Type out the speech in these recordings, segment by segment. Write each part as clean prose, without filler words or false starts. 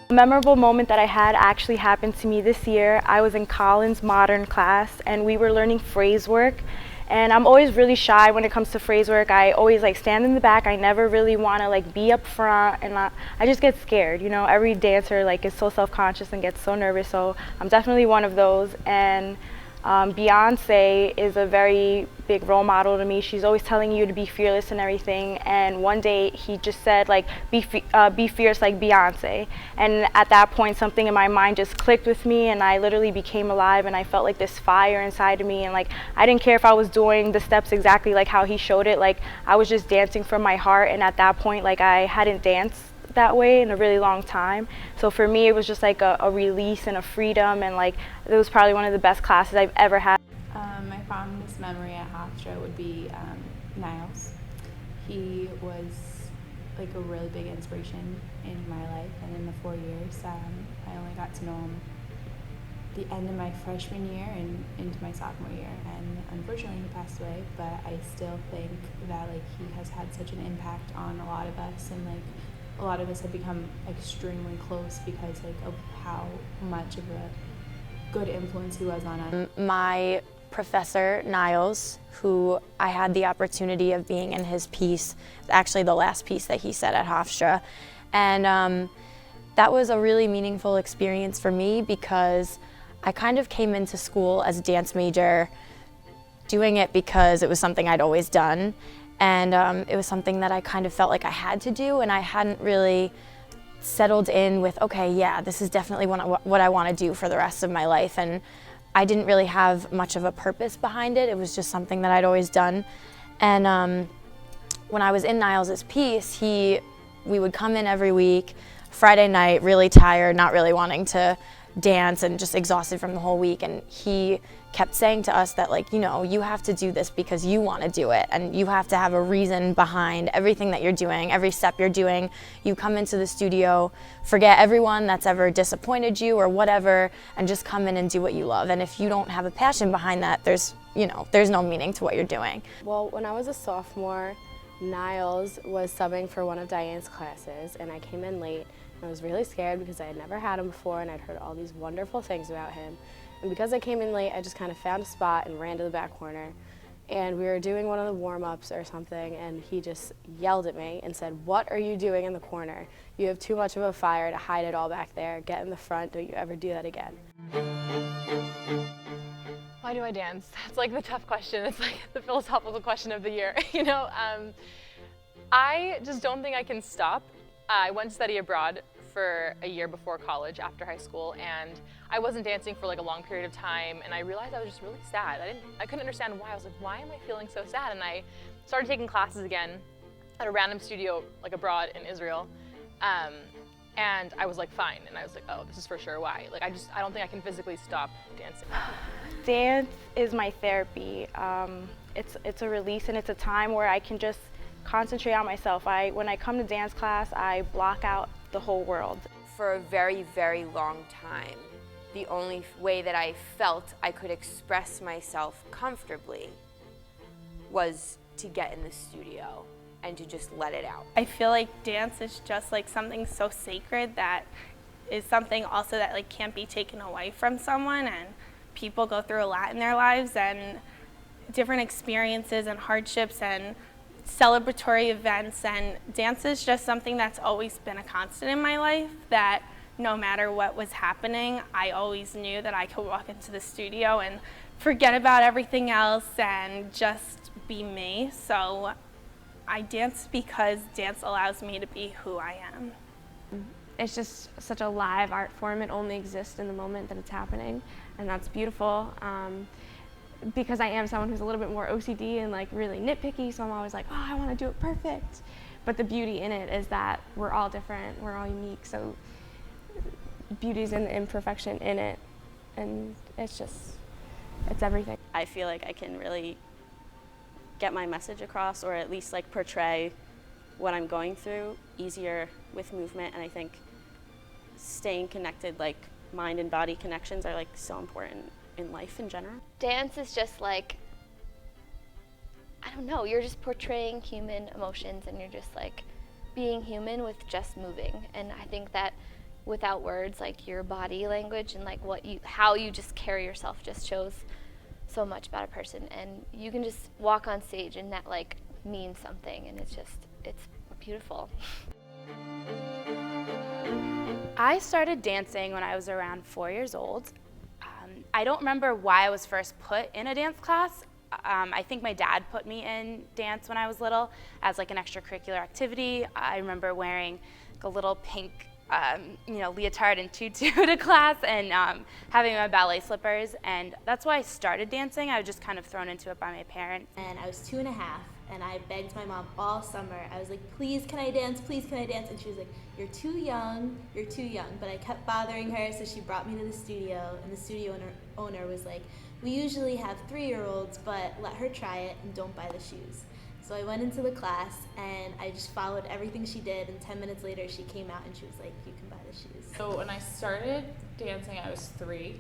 A memorable moment that I had actually happened to me this year. I was in Colin's modern class and we were learning phrase work, and I'm always really shy when it comes to phrase work. I always stand in the back. I never really want to be up front, and I just get scared. You know, every dancer is so self-conscious and gets so nervous, so I'm definitely one of those. And Beyonce is a very big role model to me. She's always telling you to be fearless and everything, and one day he just said be fierce like Beyonce, and at that point something in my mind just clicked with me, and I literally became alive, and I felt this fire inside of me, and I didn't care if I was doing the steps exactly how he showed it. I was just dancing from my heart, and at that point I hadn't danced that way in a really long time. So for me it was just a release and a freedom, and it was probably one of the best classes I've ever had. My fondest memory at Hofstra would be Niles. He was a really big inspiration in my life, and in the 4 years I only got to know him the end of my freshman year and into my sophomore year, and unfortunately he passed away, but I still think that he has had such an impact on a lot of us, and a lot of us have become extremely close because of how much of a good influence he was on us. My professor, Niles, who I had the opportunity of being in his piece, actually the last piece that he said at Hofstra, and that was a really meaningful experience for me because I kind of came into school as a dance major, doing it because it was something I'd always done. And it was something that I kind of felt like I had to do, and I hadn't really settled in with, okay, yeah, this is definitely what I want to do for the rest of my life. And I didn't really have much of a purpose behind it. It was just something that I'd always done. And when I was in Niles' piece, we would come in every week, Friday night, really tired, not really wanting to dance and just exhausted from the whole week, and he kept saying to us that you have to do this because you want to do it, and you have to have a reason behind everything that you're doing, every step you're doing. You come into the studio, forget everyone that's ever disappointed you or whatever, and just come in and do what you love. And if you don't have a passion behind that, there's no meaning to what you're doing. Well, when I was a sophomore, Niles was subbing for one of Diane's classes, and I came in late. I was really scared because I had never had him before, and I'd heard all these wonderful things about him. And because I came in late, I just kind of found a spot and ran to the back corner. And we were doing one of the warm-ups or something, and he just yelled at me and said, "What are you doing in the corner? You have too much of a fire to hide it all back there. Get in the front. Don't you ever do that again." Why do I dance? It's the tough question. It's the philosophical question of the year. I just don't think I can stop. I went to study abroad for a year before college, after high school, and I wasn't dancing for a long period of time, and I realized I was just really sad. I couldn't understand why. I was why am I feeling so sad? And I started taking classes again at a random studio abroad in Israel, and I was fine, and I was oh, this is for sure why. I don't think I can physically stop dancing. Dance is my therapy. It's a release, and it's a time where I can just concentrate on myself. When I come to dance class, I block out the whole world. For a very, very long time, the only way that I felt I could express myself comfortably was to get in the studio and to just let it out. I feel like dance is just something so sacred that is something also that can't be taken away from someone, and people go through a lot in their lives and different experiences and hardships and celebratory events, and dance is just something that's always been a constant in my life that no matter what was happening, I always knew that I could walk into the studio and forget about everything else and just be me. So I dance because dance allows me to be who I am. It's just such a live art form. It only exists in the moment that it's happening, and that's beautiful. Because I am someone who's a little bit more OCD and like really nitpicky, so I'm always like, oh, I want to do it perfect. But the beauty in it is that we're all different, we're all unique, so beauty's in the imperfection in it, and it's everything. I feel like I can really get my message across, or at least like portray what I'm going through easier with movement, and I think staying connected, like mind and body connections, are like so important in life in general. Dance is just like, I don't know, you're just portraying human emotions, and you're just like being human with just moving. And I think that without words, like your body language and like how you just carry yourself just shows so much about a person. And you can just walk on stage and that like means something, and it's beautiful. I started dancing when I was around 4 years old. I don't remember why I was first put in a dance class. I think my dad put me in dance when I was little as like an extracurricular activity. I remember wearing like a little pink leotard and tutu to class, and having my ballet slippers, and that's why I started dancing. I was just kind of thrown into it by my parents. And I was 2.5, and I begged my mom all summer. I was like, please can I dance, please can I dance? And she was like, you're too young, but I kept bothering her, so she brought me to the studio, and the studio owner was like, we usually have 3-year-olds, but let her try it and don't buy the shoes. So I went into the class and I just followed everything she did, and 10 minutes later she came out and she was like, you can buy the shoes. So when I started dancing, I was 3,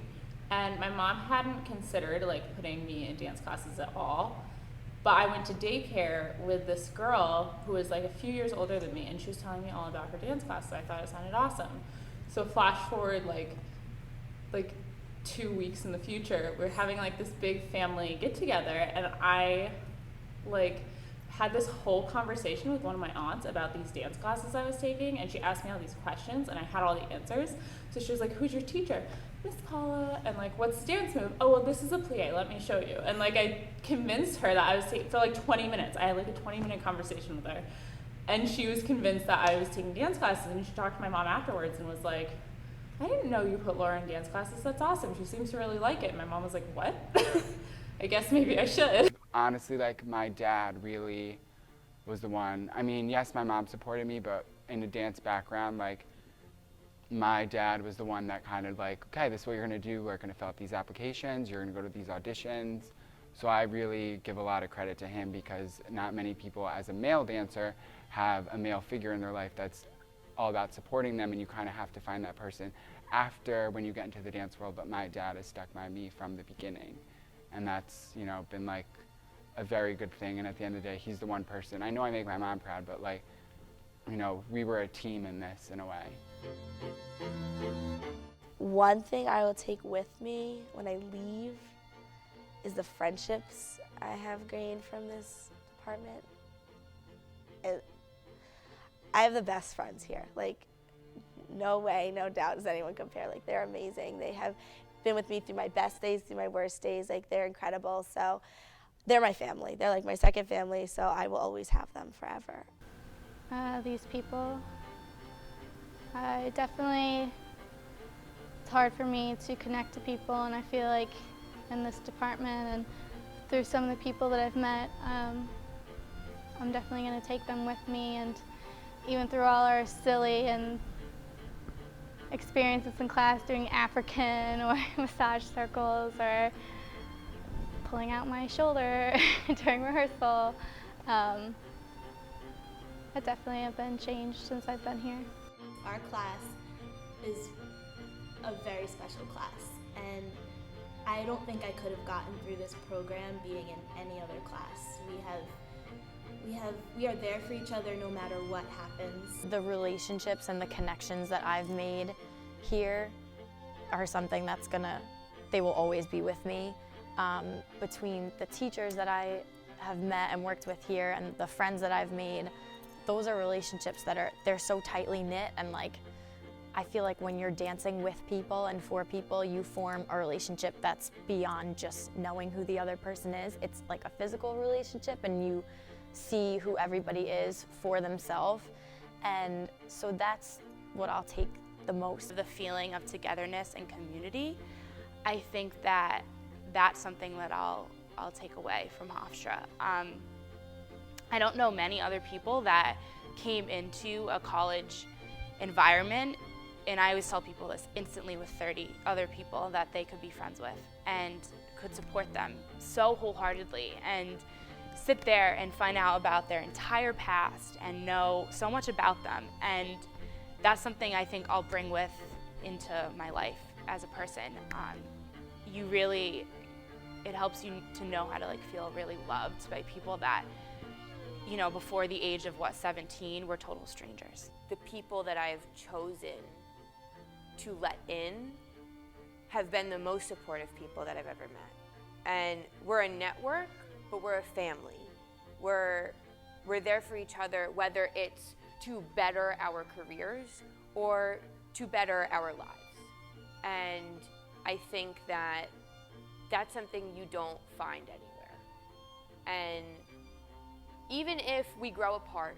and my mom hadn't considered like putting me in dance classes at all. But I went to daycare with this girl who was like a few years older than me, and she was telling me all about her dance class, so I thought it sounded awesome. So flash forward like 2 weeks in the future, we're having like this big family get together, and I like had this whole conversation with one of my aunts about these dance classes I was taking, and she asked me all these questions, and I had all the answers. So she was like, who's your teacher? Miss Paula. And like, what's the dance move? Oh, well, this is a plie, let me show you. And like, I convinced her that I was taking, for like 20 minutes, I had like a 20-minute conversation with her, and she was convinced that I was taking dance classes, and she talked to my mom afterwards and was like, I didn't know you put Laura in dance classes, that's awesome, she seems to really like it. And my mom was like, what? I guess maybe I should. Honestly, like, my dad really was the one. I mean, yes, my mom supported me, but in a dance background, like, my dad was the one that kind of like, okay, this is what you're gonna do, we're gonna fill out these applications, you're gonna go to these auditions. So I really give a lot of credit to him, because not many people as a male dancer have a male figure in their life that's all about supporting them, and you kind of have to find that person after when you get into the dance world. But my dad has stuck by me from the beginning, and that's, you know, been like a very good thing. And at the end of the day, he's the one person. I know I make my mom proud, but like, you know, we were a team in this in a way. One thing I will take with me when I leave is the friendships I have gained from this department. I have the best friends here. Like, no way, no doubt does anyone compare. Like, they're amazing. They have been with me through my best days, through my worst days. Like, they're incredible. So they're my family. They're like my second family, so I will always have them forever. These people, it's hard for me to connect to people, and I feel like in this department and through some of the people that I've met, I'm definitely going to take them with me. And even through all our silly and experiences in class doing African or massage circles or pulling out my shoulder during rehearsal, I definitely have been changed since I've been here. Our class is a very special class, and I don't think I could have gotten through this program being in any other class. We are there for each other no matter what happens. The relationships and the connections that I've made here are something that's they will always be with me. Between the teachers that I have met and worked with here and the friends that I've made, those are relationships that they're so tightly knit, and like I feel like when you're dancing with people and for people, you form a relationship that's beyond just knowing who the other person is. It's like a physical relationship, and you see who everybody is for themselves. And so that's what I'll take the most. The feeling of togetherness and community, I think that that's something that I'll take away from Hofstra. I don't know many other people that came into a college environment, and I always tell people this, instantly with 30 other people that they could be friends with and could support them so wholeheartedly, and sit there and find out about their entire past and know so much about them. And that's something I think I'll bring with into my life as a person. It helps you to know how to like feel really loved by people that, you know, before the age of 17, were total strangers. The people that I've chosen to let in have been the most supportive people that I've ever met. And we're a network, but we're a family. We're there for each other, whether it's to better our careers or to better our lives. And I think that that's something you don't find anywhere. And even if we grow apart,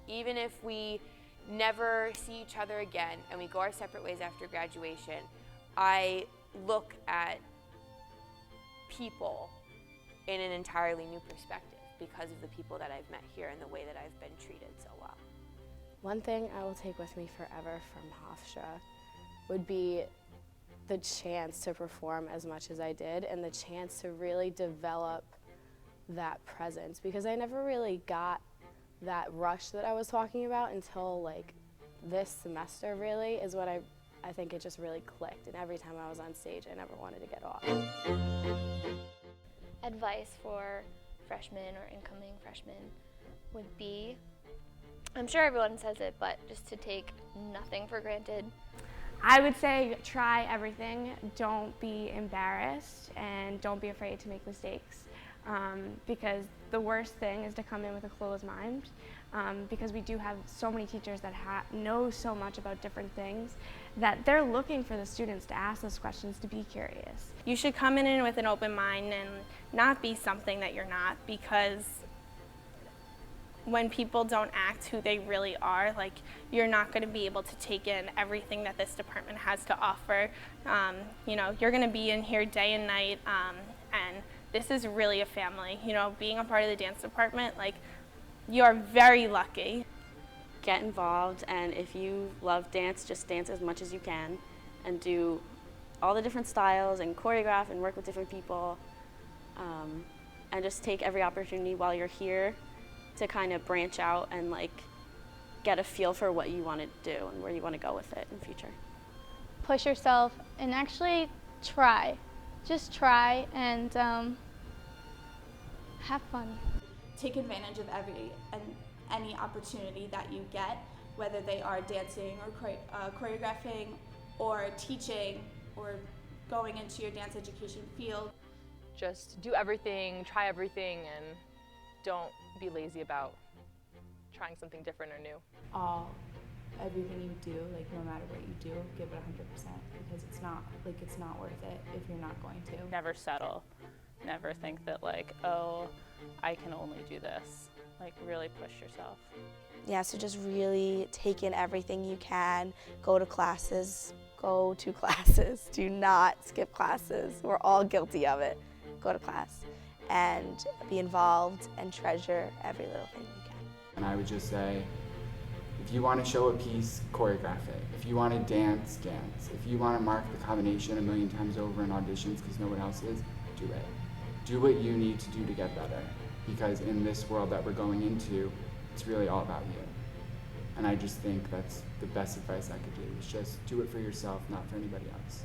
even if we never see each other again and we go our separate ways after graduation, I look at people in an entirely new perspective because of the people that I've met here and the way that I've been treated so well. One thing I will take with me forever from Hofstra would be the chance to perform as much as I did, and the chance to really develop that presence, because I never really got that rush that I was talking about until like this semester really is when I think it just really clicked, and every time I was on stage I never wanted to get off. Advice for freshmen or incoming freshmen would be, I'm sure everyone says it, but just to take nothing for granted. I would say try everything. Don't be embarrassed and don't be afraid to make mistakes, because the worst thing is to come in with a closed mind, because we do have so many teachers that know so much about different things that they're looking for the students to ask those questions, to be curious. You should come in with an open mind and not be something that you're not, because when people don't act who they really are, like, you're not going to be able to take in everything that this department has to offer. You know, you're going to be in here day and night, and this is really a family. You know, being a part of the dance department, like, you're very lucky. Get involved, and if you love dance, just dance as much as you can and do all the different styles and choreograph and work with different people, and just take every opportunity while you're here to kind of branch out and like get a feel for what you want to do and where you want to go with it in the future. Push yourself and actually try. Just try and have fun. Take advantage of any opportunity that you get, whether they are dancing or choreographing or teaching or going into your dance education field. Just do everything, try everything, and don't be lazy about trying something different or new. Everything you do, like no matter what you do, give it 100%, because it's not worth it if you're not going to. Never settle. Never think that like, oh, I can only do this. Like really push yourself. Yeah, so just really take in everything you can. Go to classes. Do not skip classes. We're all guilty of it. Go to class and be involved and treasure every little thing you can. And I would just say, if you want to show a piece, choreograph it. If you want to dance, dance. If you want to mark the combination a million times over in auditions because no one else is, do it. Do what you need to do to get better. Because in this world that we're going into, it's really all about you. And I just think that's the best advice I could do, is just do it for yourself, not for anybody else.